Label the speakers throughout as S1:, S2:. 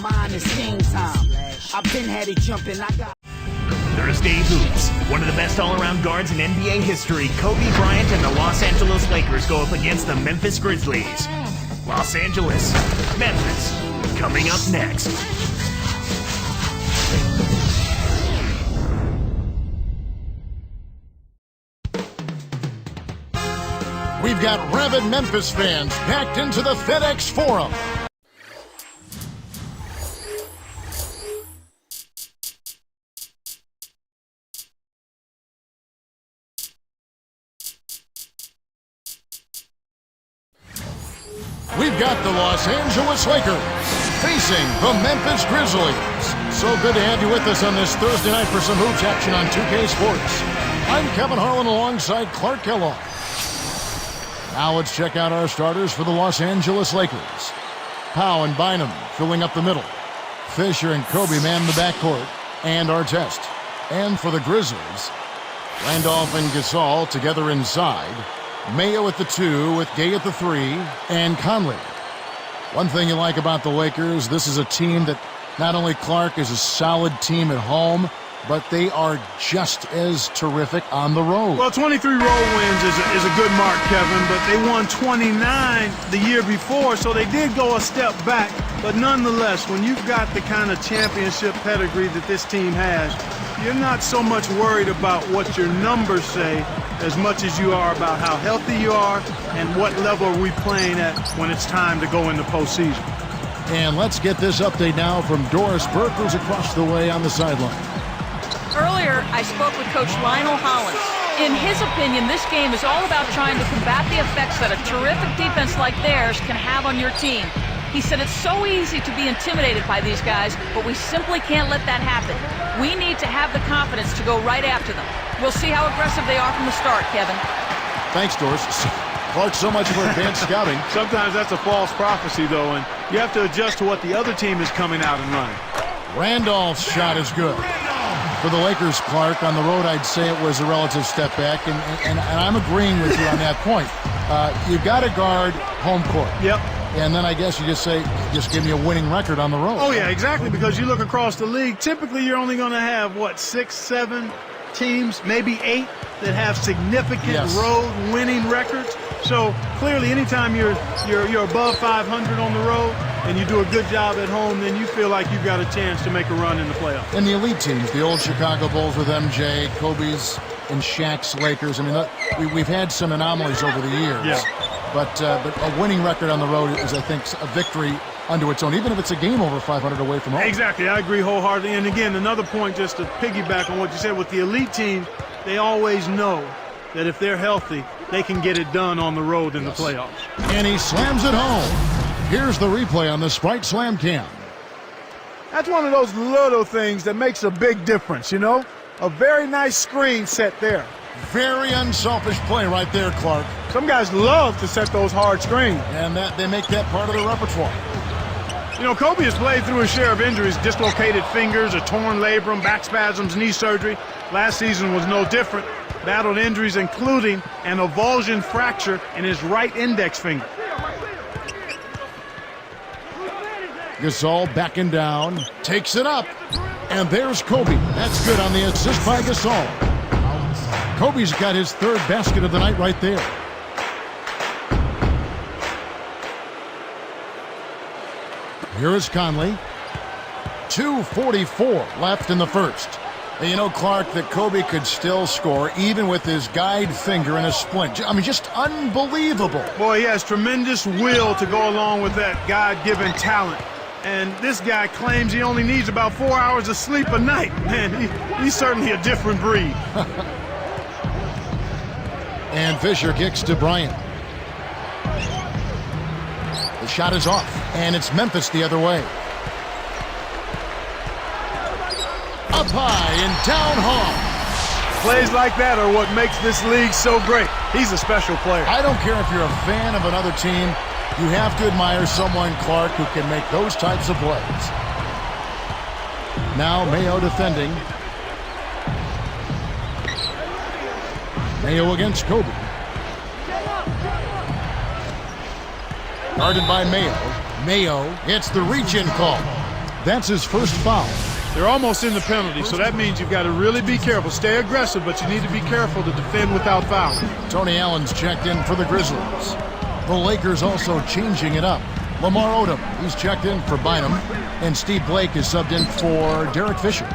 S1: Mine is king time. I've been had it jumping. I got
S2: Thursday Hoops. One of the best all-around guards in NBA history, Kobe Bryant and the Los Angeles Lakers go up against the Memphis Grizzlies. Los Angeles, Memphis. Coming up next.
S3: We've got rabid Memphis fans packed into the FedEx Forum. We've got the Los Angeles Lakers facing the Memphis Grizzlies. So good to have you with us on this Thursday night for some hoops action on 2K Sports. I'm Kevin Harlan alongside Clark Kellogg. Now let's check out our starters for the Los Angeles Lakers. Powell and Bynum filling up the middle. Fisher and Kobe man the backcourt. And Artest. And for the Grizzlies, Randolph and Gasol together inside. Mayo at the 2 with Gay at the 3 and Conley. One thing you like about the Lakers, this is a team that not only Clark is a solid team at home, but they are just as terrific on the road.
S4: Well, 23 road wins is a good mark, Kevin, but they won 29 the year before, so they did go a step back. But nonetheless, when you've got the kind of championship pedigree that this team has, you're not so much worried about what your numbers say as much as you are about how healthy you are and what level are we playing at when it's time to go into postseason.
S3: And let's get this update now from Doris Burke, who's across the way on the sideline.
S5: Earlier, I spoke with Coach Lionel Hollins. In his opinion, this game is all about trying to combat the effects that a terrific defense like theirs can have on your team. He said it's so easy to be intimidated by these guys, but we simply can't let that happen. We need to have the confidence to go right after them. We'll see how aggressive they are from the start, Kevin.
S3: Thanks, Doris. Clark, so much for advanced scouting.
S4: Sometimes that's a false prophecy, though, and you have to adjust to what the other team is coming out and running.
S3: Randolph's shot is good. For the Lakers, Clark, on the road, I'd say it was a relative step back, and I'm agreeing with you on that point. You've got to guard home court.
S4: Yep.
S3: And then I guess you just say, just give me a winning record on the road.
S4: Oh, yeah, exactly, because you look across the league, typically you're only going to have, 6, 7 teams, maybe 8 that have significant road winning records. So clearly anytime you're above 500 on the road and you do a good job at home, then you feel like you've got a chance to make a run in the playoffs.
S3: And the elite teams, the old Chicago Bulls with MJ, Kobe's and Shaq's Lakers. I mean, we've had some anomalies over the years.
S4: Yeah.
S3: But a winning record on the road is, I think, a victory unto its own, even if it's a game over 500 away from home.
S4: Exactly. I agree wholeheartedly. And again, another point just to piggyback on what you said, with the elite teams, they always know that if they're healthy, they can get it done on the road in the playoffs.
S3: And he slams it home. Here's the replay on the Sprite Slam Cam.
S4: That's one of those little things that makes a big difference, you know? A very nice screen set there.
S3: Very unselfish play right there, Clark.
S4: Some guys love to set those hard screens.
S3: And they make that part of the repertoire.
S4: You know, Kobe has played through his share of injuries, dislocated fingers, a torn labrum, back spasms, knee surgery. Last season was no different. Battled injuries including an avulsion fracture in his right index finger.
S3: Gasol backing down, takes it up, and there's Kobe. That's good on the assist by Gasol. Kobe's got his third basket of the night right there. Here is Conley. 2:44 left in the first. And you know, Clark, that Kobe could still score even with his guide finger and a splint. I mean, just unbelievable.
S4: Boy, he has tremendous will to go along with that God-given talent. And this guy claims he only needs about 4 hours of sleep a night. Man, he's certainly a different breed.
S3: And Fisher kicks to Bryant. The shot is off, and it's Memphis the other way. Up high and down hard.
S4: Plays like that are what makes this league so great. He's a special player.
S3: I don't care if you're a fan of another team. You have to admire someone, Clark, who can make those types of plays. Now Mayo defending. Mayo against Kobe. Guarded by Mayo. Mayo hits the reach-in call. That's his first foul.
S4: They're almost in the penalty, so that means you've got to really be careful. Stay aggressive, but you need to be careful to defend without fouling.
S3: Tony Allen's checked in for the Grizzlies. The Lakers also changing it up. Lamar Odom, he's checked in for Bynum. And Steve Blake is subbed in for Derek Fisher.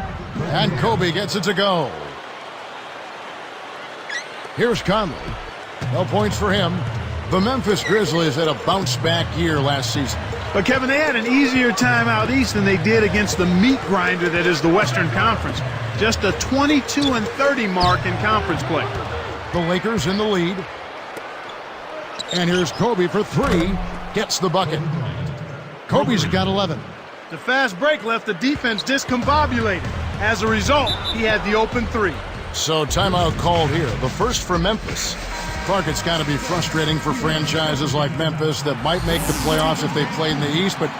S3: And Kobe gets it to go. Here's Conley. No points for him. The Memphis Grizzlies had a bounce-back year last season.
S4: But, Kevin, they had an easier time out east than they did against the meat grinder that is the Western Conference. Just a 22-30 mark in conference play.
S3: The Lakers in the lead. And here's Kobe for three. Gets the bucket. Kobe's got 11.
S4: The fast break left the defense discombobulated. As a result, he had the open three.
S3: So timeout called here. The first for Memphis. Clark, it's got to be frustrating for franchises like Memphis that might make the playoffs if they played in the East, but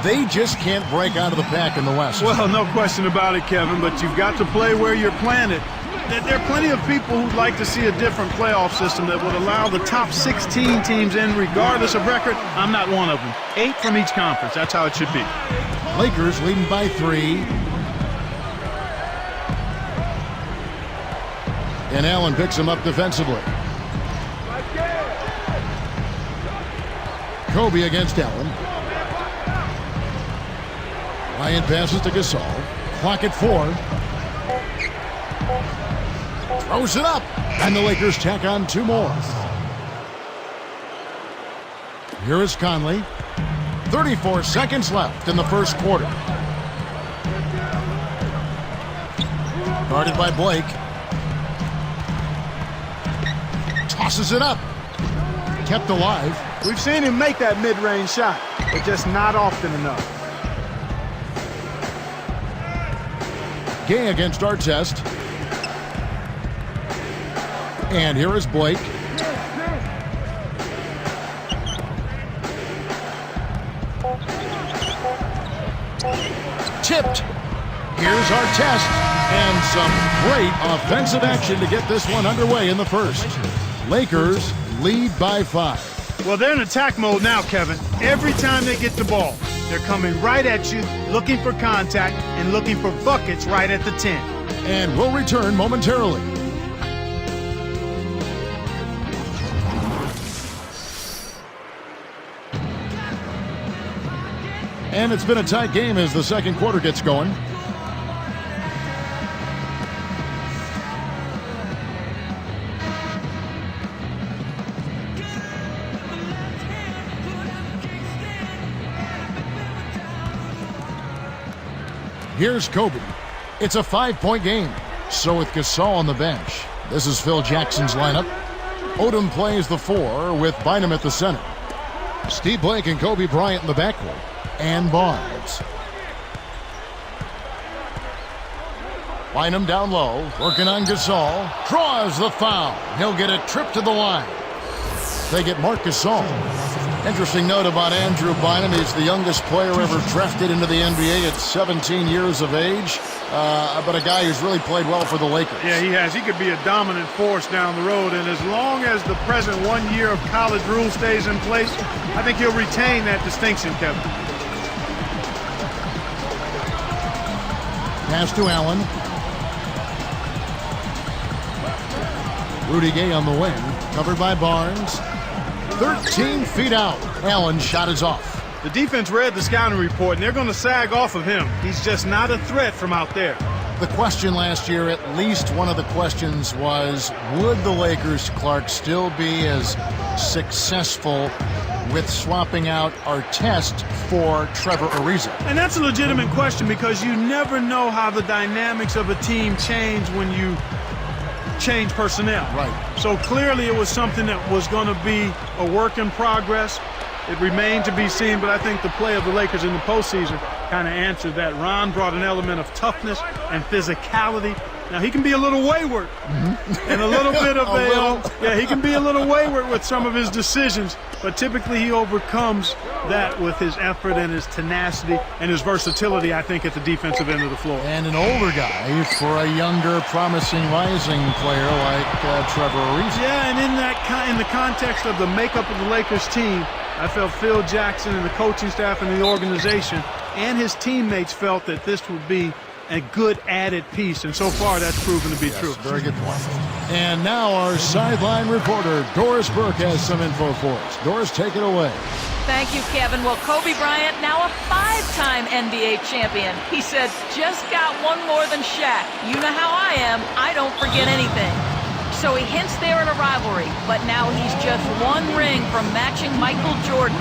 S3: they just can't break out of the pack in the West.
S4: Well, no question about it, Kevin, but you've got to play where you're planted. There are plenty of people who'd like to see a different playoff system that would allow the top 16 teams in regardless of record. I'm not one of them. 8 from each conference. That's how it should be.
S3: Lakers leading by 3. And Allen picks him up defensively. Kobe against Allen. Bryant passes to Gasol. Clock at 4. Throws it up. And the Lakers tack on 2 more. Here is Conley. 34 seconds left in the first quarter. Guarded by Blake. Tosses it up. Kept alive.
S4: We've seen him make that mid-range shot, but just not often enough.
S3: Gay against Artest. And here is Blake. Tipped. Here's Artest. And some great offensive action to get this one underway in the first. Lakers lead by 5.
S4: Well, they're in attack mode now, Kevin. Every time they get the ball, they're coming right at you, looking for contact, and looking for buckets right at the 10.
S3: And we'll return momentarily. And it's been a tight game as the second quarter gets going. Here's Kobe. It's a 5-point game. So with Gasol on the bench, this is Phil Jackson's lineup. Odom plays the 4 with Bynum at the center. Steve Blake and Kobe Bryant in the backcourt. And Barnes. Bynum down low, working on Gasol. Draws the foul. He'll get a trip to the line. They get Marc Gasol. Interesting note about Andrew Bynum. He's the youngest player ever drafted into the NBA at 17 years of age. But a guy who's really played well for the Lakers.
S4: Yeah, he has. He could be a dominant force down the road. And as long as the present 1 year of college rule stays in place, I think he'll retain that distinction, Kevin.
S3: Pass to Allen. Rudy Gay on the wing. Covered by Barnes. 13 feet out. Allen's shot is off.
S4: The defense read the scouting report, and they're going to sag off of him. He's just not a threat from out there.
S3: The question last year, at least one of the questions was, would the Lakers, Clark, still be as successful with swapping out Artest for Trevor Ariza?
S4: And that's a legitimate question because you never know how the dynamics of a team change when you change personnel.
S3: Right.
S4: So clearly it was something that was going to be a work in progress. It remained to be seen, but I think the play of the Lakers in the postseason kind of answered that. Ron brought an element of toughness and physicality. Now, he can be a little wayward and a little bit of he can be a little wayward with some of his decisions, but typically he overcomes that with his effort and his tenacity and his versatility, I think, at the defensive end of the floor.
S3: And an older guy for a younger, promising, rising player like Trevor Ariza.
S4: Yeah, and in the context of the makeup of the Lakers team, I felt Phil Jackson and the coaching staff and the organization and his teammates felt that this would be a good added piece, and so far that's proven to be true.
S3: Very good point. And now our sideline reporter, Doris Burke, has some info for us. Doris, take it away.
S5: Thank you, Kevin. Well, Kobe Bryant, now a 5-time NBA champion. He said, just got one more than Shaq. You know how I am. I don't forget anything. So he hints there at a rivalry, but now he's just one ring from matching Michael Jordan.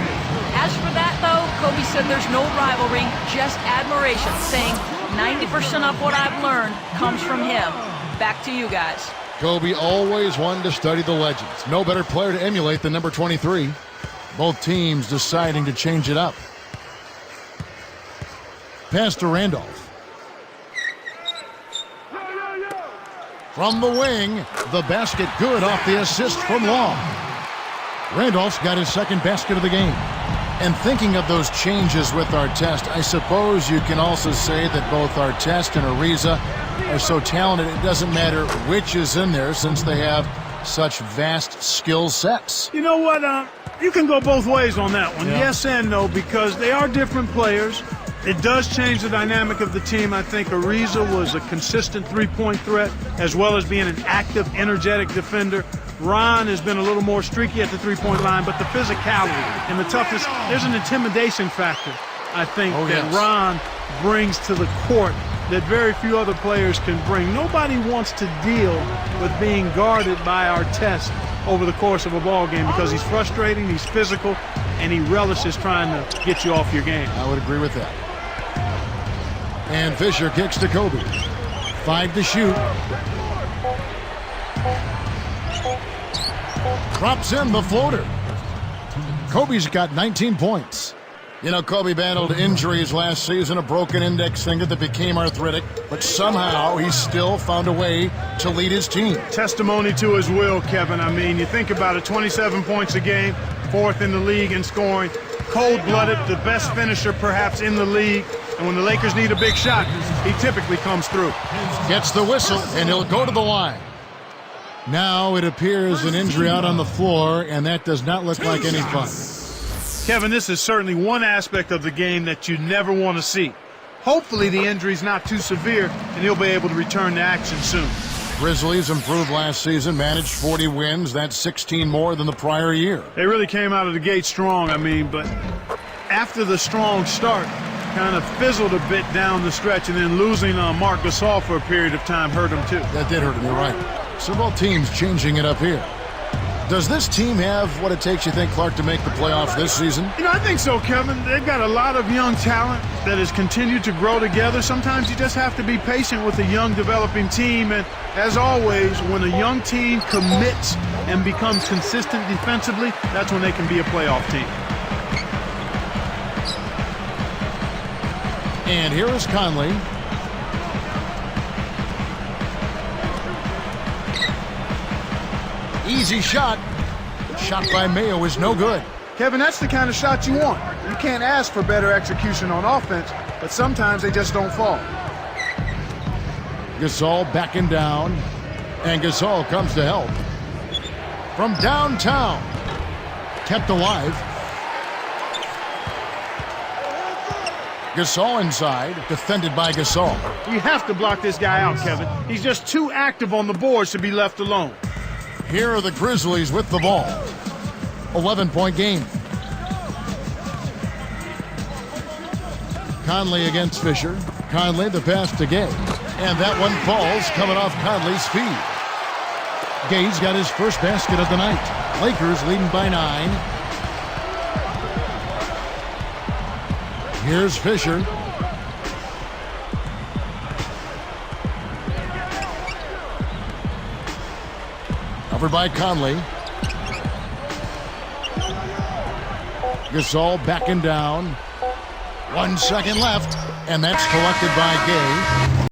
S5: As for that, though, Kobe said there's no rivalry, just admiration, saying 90% of what I've learned comes from him. Back to you guys.
S3: Kobe always wanted to study the legends. No better player to emulate than number 23. Both teams deciding to change it up. Pass to Randolph. From the wing, the basket good off the assist from Long. Randolph's got his second basket of the game. And thinking of those changes with Artest, I suppose you can also say that both Artest and Ariza are so talented, it doesn't matter which is in there since they have such vast skill sets.
S4: You know what? You can go both ways on that one.
S3: Yeah.
S4: Yes and no, because they are different players. It does change the dynamic of the team. I think Ariza was a consistent three-point threat as well as being an active, energetic defender. Ron has been a little more streaky at the three-point line, but the physicality and the toughness, there's an intimidation factor, I think, that Ron brings to the court that very few other players can bring. Nobody wants to deal with being guarded by Artest over the course of a ball game because he's frustrating, he's physical, and he relishes trying to get you off your game.
S3: I would agree with that. And Fisher kicks to Kobe. 5 to shoot. Drops in the floater. Kobe's got 19 points. You know, Kobe battled injuries last season, a broken index finger that became arthritic, but somehow he still found a way to lead his team.
S4: Testimony to his will, Kevin. I mean, you think about it, 27 points a game, 4th in the league in scoring, cold-blooded, the best finisher perhaps in the league, and when the Lakers need a big shot, he typically comes through.
S3: Gets the whistle, and he'll go to the line. Now it appears an injury out on the floor, and that does not look like any fun.
S4: Kevin, this is certainly one aspect of the game that you never want to see. Hopefully the injury's not too severe, and he'll be able to return to action soon.
S3: Grizzlies improved last season, managed 40 wins. That's 16 more than the prior year.
S4: They really came out of the gate strong, I mean, but after the strong start, kind of fizzled a bit down the stretch, and then losing Marc Gasol for a period of time hurt him too.
S3: That did hurt him, you're right. So both teams changing it up here. Does this team have what it takes, you think, Clark, to make the playoffs this season?
S4: You know, I think so, Kevin. They've got a lot of young talent that has continued to grow together. Sometimes you just have to be patient with a young developing team. And as always, when a young team commits and becomes consistent defensively, that's when they can be a playoff team.
S3: And here is Conley. Easy shot. Shot by Mayo is no good.
S4: Kevin, that's the kind of shot you want. You can't ask for better execution on offense, but sometimes they just don't fall.
S3: Gasol backing down, and Gasol comes to help. From downtown, kept alive. Gasol inside, defended by Gasol.
S4: You have to block this guy out, Kevin. He's just too active on the boards to be left alone.
S3: Here are the Grizzlies with the ball. 11-point game. Conley against Fisher. Conley, the pass to Gay. And that one falls, coming off Conley's feet. Gay's got his first basket of the night. Lakers leading by 9. Here's Fisher. Covered by Conley. Gasol backing down. 1 second left, and that's collected by Gay.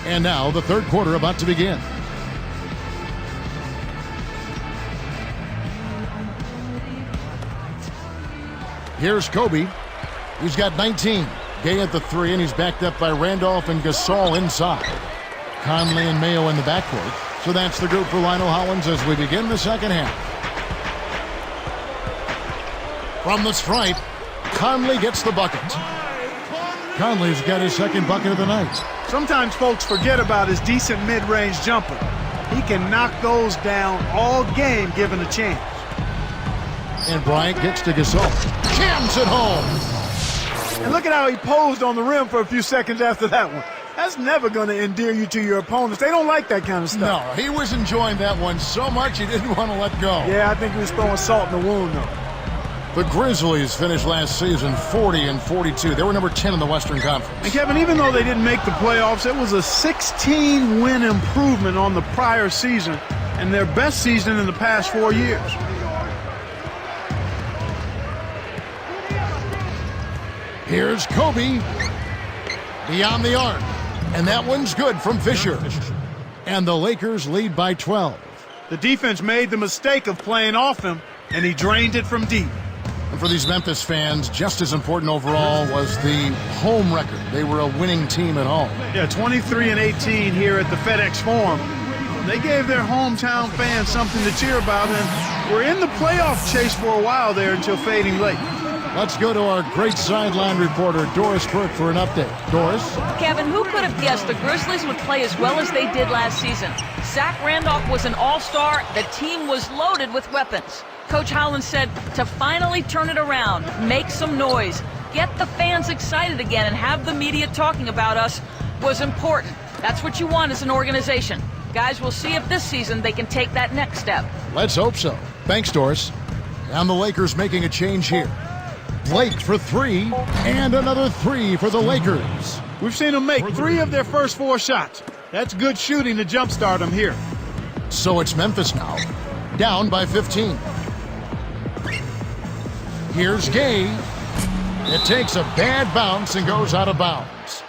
S3: And now the third quarter about to begin. Here's Kobe. He's got 19. Gay at the 3, and he's backed up by Randolph and Gasol inside. Conley and Mayo in the backcourt. So that's the group for Lionel Hollins as we begin the second half. From the stripe, Conley gets the bucket. Conley's got his second bucket of the night.
S4: Sometimes folks forget about his decent mid-range jumper. He can knock those down all game given a chance.
S3: And Bryant gets to Gasol. Jams it home.
S4: And look at how he posed on the rim for a few seconds after that one. That's never going to endear you to your opponents. They don't like that kind of stuff.
S3: No, he was enjoying that one so much he didn't want to let go.
S4: Yeah, I think he was throwing salt in the wound, though.
S3: The Grizzlies finished last season 40-42. They were number 10 in the Western Conference.
S4: And Kevin, even though they didn't make the playoffs, it was a 16-win improvement on the prior season and their best season in the past 4 years.
S3: Here's Kobe beyond the arc, and that one's good from Fisher. And the Lakers lead by 12.
S4: The defense made the mistake of playing off him, and he drained it from deep.
S3: And for these Memphis fans, just as important overall was the home record. They were a winning team at home.
S4: Yeah, 23-18 here at the FedEx Forum. They gave their hometown fans something to cheer about, and were in the playoff chase for a while there until fading late.
S3: Let's go to our great sideline reporter, Doris Burke, for an update. Doris?
S5: Kevin, who could have guessed the Grizzlies would play as well as they did last season? Zach Randolph was an all-star. The team was loaded with weapons. Coach Hollins said to finally turn it around, make some noise, get the fans excited again, and have the media talking about us was important. That's what you want as an organization. Guys, we'll see if this season they can take that next step.
S3: Let's hope so. Thanks, Doris. And the Lakers making a change here. Blake for 3, and another 3 for the Lakers.
S4: We've seen them make 3 of their first 4 shots. That's good shooting to jumpstart them here.
S3: So it's Memphis now, down by 15. Here's Gay. It takes a bad bounce and goes out of bounds.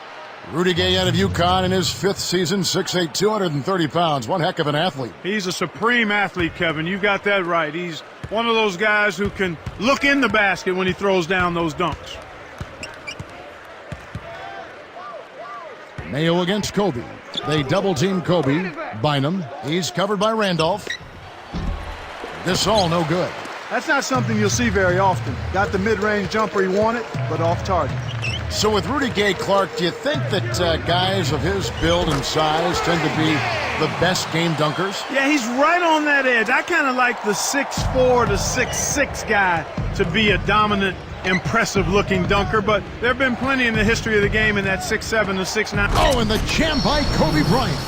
S3: Rudy Gay out of UConn in his 5th season, 6'8", 230 pounds. One heck of an athlete.
S4: He's a supreme athlete, Kevin. You got that right. He's one of those guys who can look in the basket when he throws down those dunks.
S3: Mayo against Kobe. They double-team Kobe. Bynum. He's covered by Randolph. Gasol no good.
S4: That's not something you'll see very often. Got the mid-range jumper he wanted, but off target.
S3: So with Rudy Gay, Clark, do you think that guys of his build and size tend to be the best game dunkers?
S4: Yeah, he's right on that edge. I kind of like the 6'4" to 6'6" guy to be a dominant, impressive-looking dunker, but there have been plenty in the history of the game in that 6'7" to 6'9".
S3: Oh, and the jam by Kobe Bryant.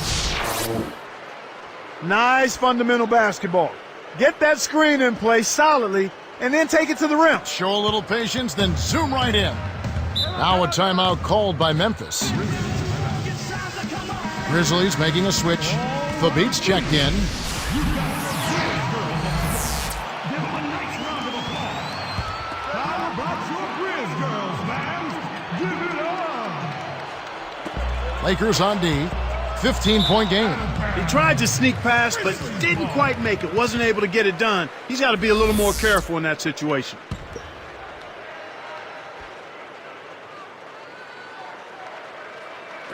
S4: Nice fundamental basketball. Get that screen in place solidly, and then take it to the rim.
S3: Show a little patience, then zoom right in. Now a timeout called by Memphis. Grizzlies making a switch. Fabit's checked in. Lakers on D. 15-point game.
S4: He tried to sneak past, but didn't quite make it. Wasn't able to get it done. He's got to be a little more careful in that situation.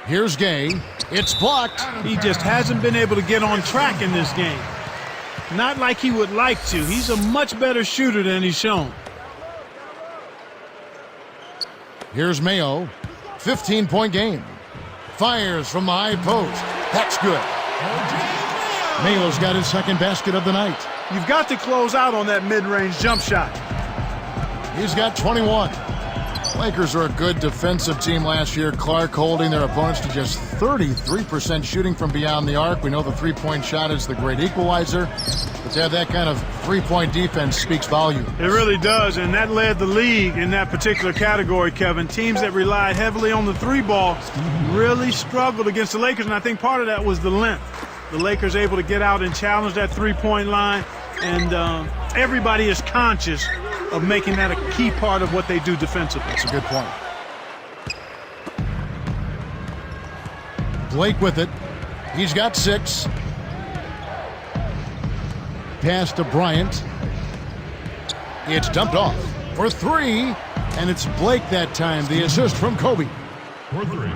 S3: Here's Gay. It's blocked.
S4: He just hasn't been able to get on track in this game. Not like he would like to. He's a much better shooter than he's shown.
S3: Here's Mayo. 15-point game. Fires from the high post. That's good. Mayo's got his second basket of the night.
S4: You've got to close out on that mid-range jump shot.
S3: He's got 21. Lakers are a good defensive team last year. Clark holding their opponents to just 33% shooting from beyond the arc. We know the three-point shot is the great equalizer. But to have that kind of three-point defense speaks volume.
S4: It really does, and that led the league in that particular category, Kevin. Teams that relied heavily on the three ball really struggled against the Lakers, and I think part of that was the length. The Lakers able to get out and challenge that three-point line, and everybody is conscious of making that a key part of what they do defensively.
S3: That's a good point. Blake with it. He's got 6. Pass to Bryant. It's dumped off for 3. And it's Blake that time. The assist from Kobe. For 3.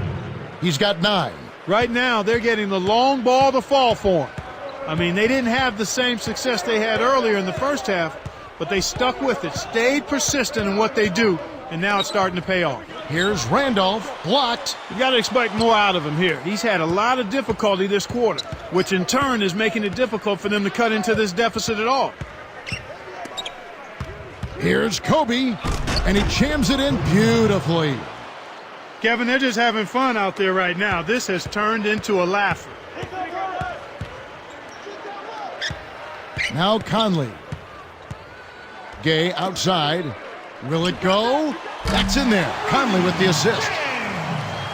S3: He's got 9.
S4: Right now, they're getting the long ball to fall for him. I mean, they didn't have the same success they had earlier in the first half, but they stuck with it, stayed persistent in what they do, and now it's starting to pay off.
S3: Here's Randolph, blocked.
S4: You got to expect more out of him here. He's had a lot of difficulty this quarter, which in turn is making it difficult for them to cut into this deficit at all.
S3: Here's Kobe, and he jams it in beautifully.
S4: Kevin, they're just having fun out there right now. This has turned into a laugher.
S3: Now Conley. Gay outside. Will it go? That's in there. Conley with the assist.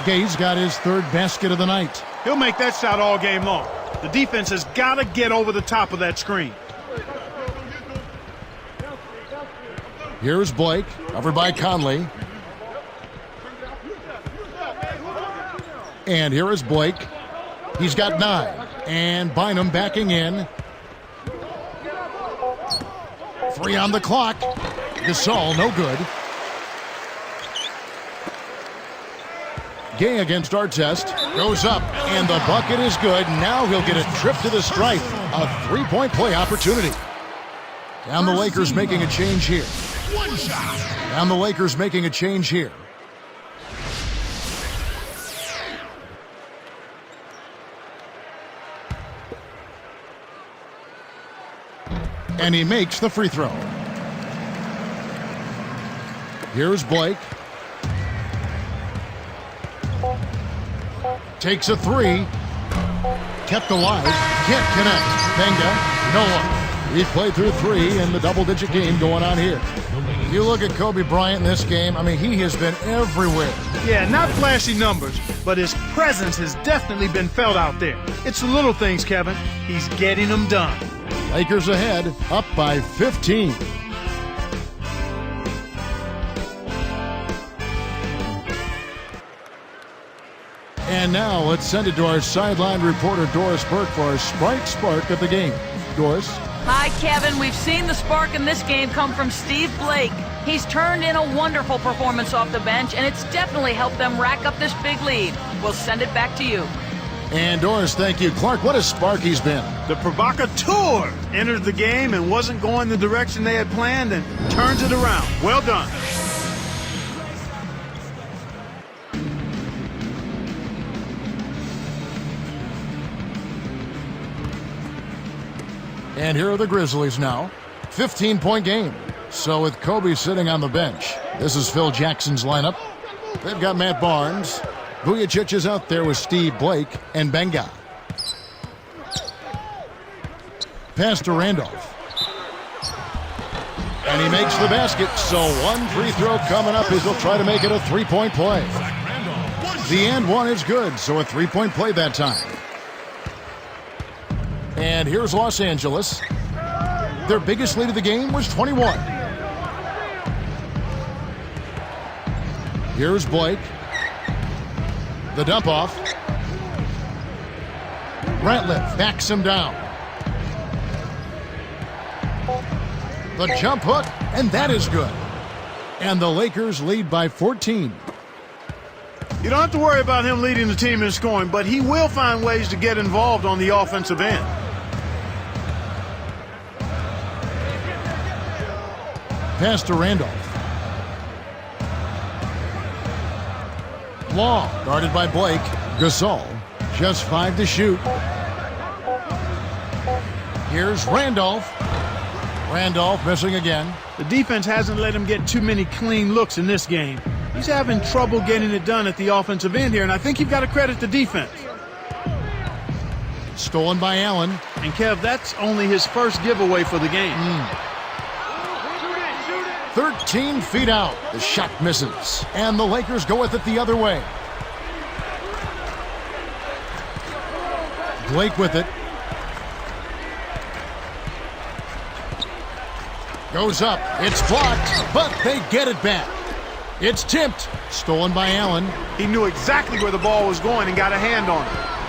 S3: Gay's got his 3rd basket of the night.
S4: He'll make that shot all game long. The defense has got to get over the top of that screen.
S3: Here's Blake, covered by Conley. And here is Blake. He's got 9. And Bynum backing in. 3 on the clock. Gasol, no good. Gay against Artest. Goes up, and the bucket is good. Now he'll get a trip to the stripe. A 3-point play opportunity. Down the Lakers making a change here. Down the Lakers making a change here. And he makes the free throw. Here's Blake. Takes a 3. Kept alive. Can't connect. Benga. Noah. He played through 3 in the double-digit game going on here. You look at Kobe Bryant in this game, I mean, he has been everywhere.
S4: Yeah, not flashy numbers, but his presence has definitely been felt out there. It's the little things, Kevin. He's getting them done.
S3: Lakers ahead, up by 15. And now let's send it to our sideline reporter, Doris Burke, for our spark of the game. Doris?
S5: Hi, Kevin. We've seen the spark in this game come from Steve Blake. He's turned in a wonderful performance off the bench, and it's definitely helped them rack up this big lead. We'll send it back to you.
S3: And Doris, thank you. Clark, what a spark he's been.
S4: The provocateur entered the game and wasn't going the direction they had planned and turns it around. Well done.
S3: And here are the Grizzlies now. 15-point game. So with Kobe sitting on the bench, this is Phil Jackson's lineup. They've got Matt Barnes. Vujacic is out there with Steve Blake and Benga. Pass to Randolph. And he makes the basket. So one free throw coming up as he'll try to make it a 3-point play. The and one is good, so a 3-point play that time. And here's Los Angeles. Their biggest lead of the game was 21. Here's Blake. The dump off. Ratliff backs him down. The jump hook, and that is good. And the Lakers lead by 14.
S4: You don't have to worry about him leading the team in scoring, but he will find ways to get involved on the offensive end.
S3: Pass to Randolph. Long, guarded by Blake. Gasol, just 5 to shoot. Here's Randolph. Randolph missing again.
S4: The defense hasn't let him get too many clean looks in this game. He's having trouble getting it done at the offensive end here, and I think you've got to credit the defense.
S3: Stolen by Allen.
S4: And, Kev, that's only his first giveaway for the game.
S3: 13 feet out. The shot misses. And the Lakers go with it the other way. Blake with it. Goes up. It's blocked, but they get it back. It's tipped. Stolen by Allen.
S4: He knew exactly where the ball was going and got a hand on it.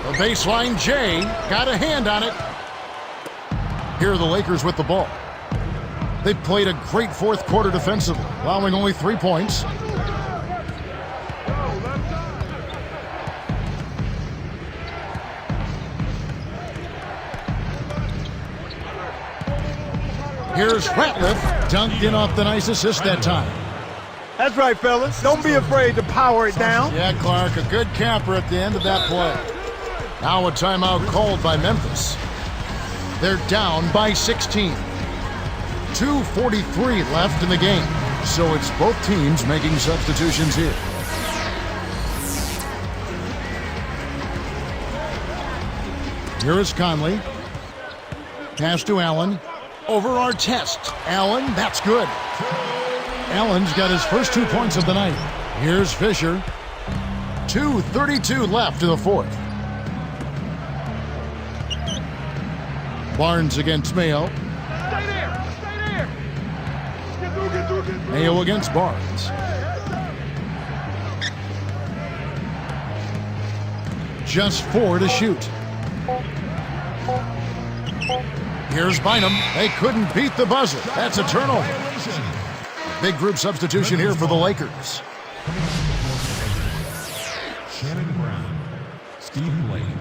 S3: The baseline, Jay got a hand on it. Here are the Lakers with the ball. They played a great fourth quarter defensively, allowing only 3 points. Here's Ratliff, dunked in off the nice assist that time.
S4: That's right, fellas. Don't be afraid to power it down.
S3: Yeah, Clark, a good camper at the end of that play. Now a timeout called by Memphis. They're down by 16. 2:43 left in the game, so it's both teams making substitutions here. Here is Conley. Pass to Allen. Over Artest. Allen, that's good. Allen's got his first 2 points of the night. Here's Fisher. 2:32 left in the fourth. Barnes against Mayo.
S4: Stay there. Stay there.
S3: Mayo against Barnes. Just 4 to shoot. Here's Bynum. They couldn't beat the buzzer. That's a turnover. Big group substitution here for the Lakers.
S6: Shannon Brown, Steve Lane.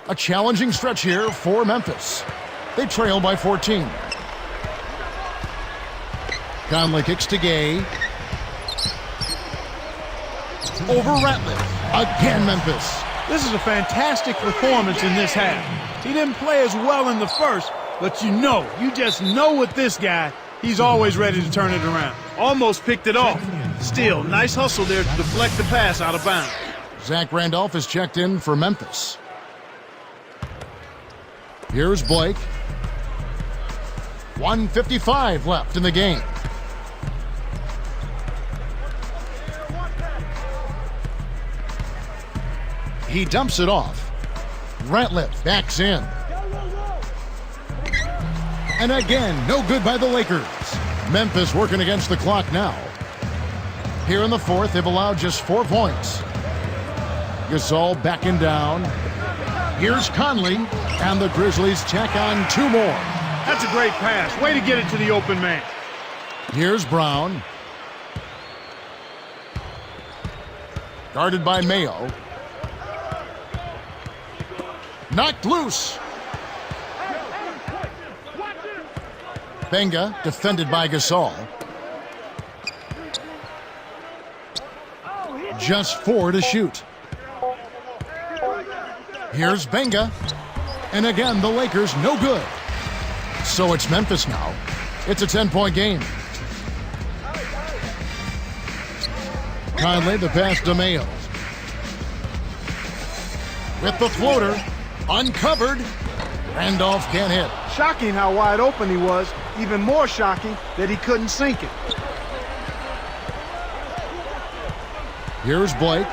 S3: A challenging stretch here for Memphis. They trail by 14. Conley kicks to Gay. Over Ratliff. Again, Memphis.
S4: This is a fantastic performance in this half. He didn't play as well in the first, but you just know with this guy, he's always ready to turn it around. Almost picked it off. Still, nice hustle there to deflect the pass out of bounds.
S3: Zach Randolph is checked in for Memphis. Here's Blake. 1:55 left in the game. He dumps it off. Ratliff backs in. And again, no good by the Lakers. Memphis working against the clock now. Here in the fourth, they've allowed just 4 points. Gasol backing down. Here's Conley, and the Grizzlies tack on 2 more.
S4: That's a great pass. Way to get it to the open man.
S3: Here's Brown. Guarded by Mayo. Knocked loose. Benga defended by Gasol. Just 4 to shoot. Here's Benga. And again, the Lakers no good. So it's Memphis now. It's a 10-point game. Conley, the pass to Mayo. With the floater. Uncovered. Randolph can't hit.
S4: Shocking how wide open he was. Even more shocking that he couldn't sink it.
S3: Here's Blake.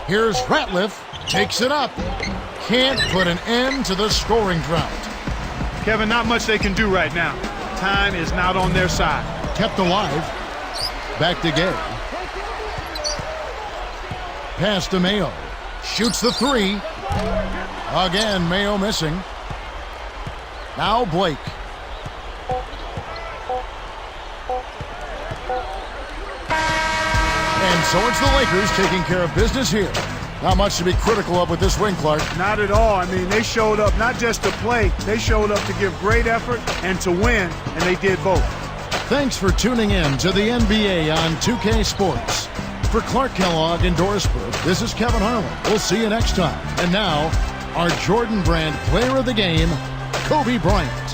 S3: Here's Ratliff. Takes it up. Can't put an end to the scoring drought.
S4: Kevin, not much they can do right now. Time is not on their side.
S3: Kept alive. Back to Gay. Pass to Mayo. Shoots the 3. Again, Mayo missing. Now Blake. And so it's the Lakers taking care of business here. Not much to be critical of with this win, Clark.
S4: Not at all. I mean, they showed up not just to play. They showed up to give great effort and to win, and they did both.
S3: Thanks for tuning in to the NBA on 2K Sports. For Clark Kellogg in Dorisburg, this is Kevin Harlan. We'll see you next time. And now, our Jordan Brand Player of the Game, Kobe Bryant.